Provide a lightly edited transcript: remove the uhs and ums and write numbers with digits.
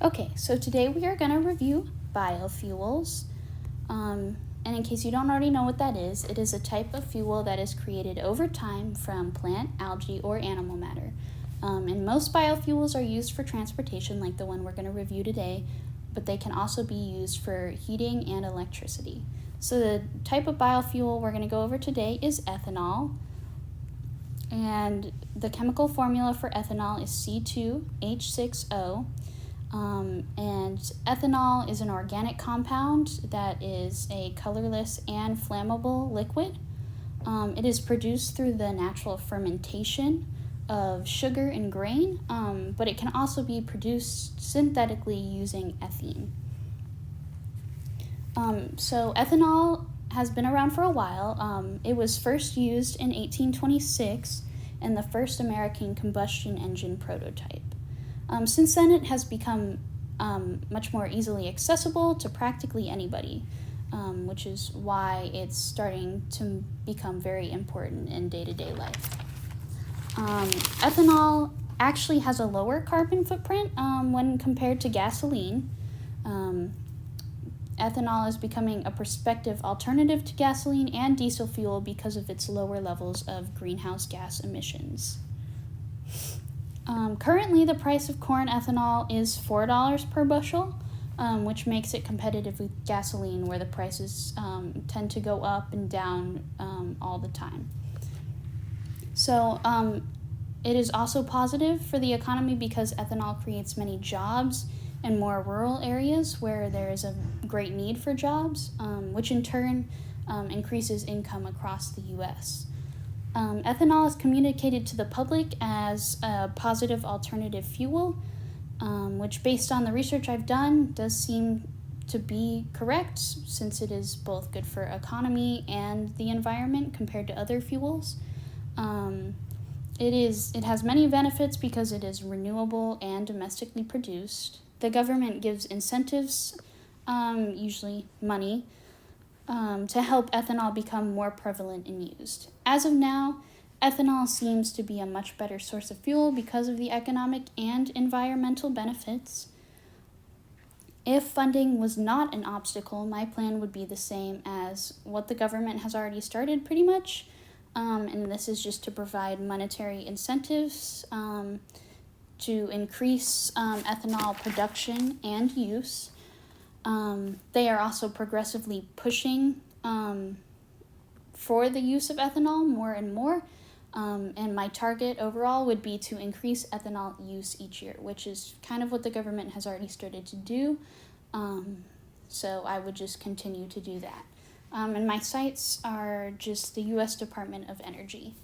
Okay, so today we are going to review biofuels. And in case you don't already know what that is, it is a type of fuel that is created over time from plant, algae, or animal matter. And most biofuels are used for transportation, like the one we're going to review today, but they can also be used for heating and electricity. So the type of biofuel we're going to go over today is ethanol. And the chemical formula for ethanol is C2H6O. And ethanol is an organic compound that is a colorless and flammable liquid. It is produced through the natural fermentation of sugar and grain, but it can also be produced synthetically using ethene. So ethanol has been around for a while. It was first used in 1826 in the first American combustion engine prototype. Since then, it has become much more easily accessible to practically anybody, which is why it's starting to become very important in day-to-day life. Ethanol actually has a lower carbon footprint when compared to gasoline. Ethanol is becoming a prospective alternative to gasoline and diesel fuel because of its lower levels of greenhouse gas emissions. Currently, the price of corn ethanol is $4 per bushel, which makes it competitive with gasoline, where the prices tend to go up and down all the time. So it is also positive for the economy because ethanol creates many jobs in more rural areas where there is a great need for jobs, which in turn increases income across the U.S. Ethanol is communicated to the public as a positive alternative fuel, which, based on the research I've done, does seem to be correct, since it is both good for economy and the environment compared to other fuels. It has many benefits because it is renewable and domestically produced. The government gives incentives, usually money, to help ethanol become more prevalent and used. As of now, ethanol seems to be a much better source of fuel because of the economic and environmental benefits. If funding was not an obstacle, my plan would be the same as what the government has already started pretty much, and this is just to provide monetary incentives to increase ethanol production and use. They are also progressively pushing for the use of ethanol more and more, and my target overall would be to increase ethanol use each year, which is kind of what the government has already started to do, so I would just continue to do that. And my sites are just the U.S. Department of Energy.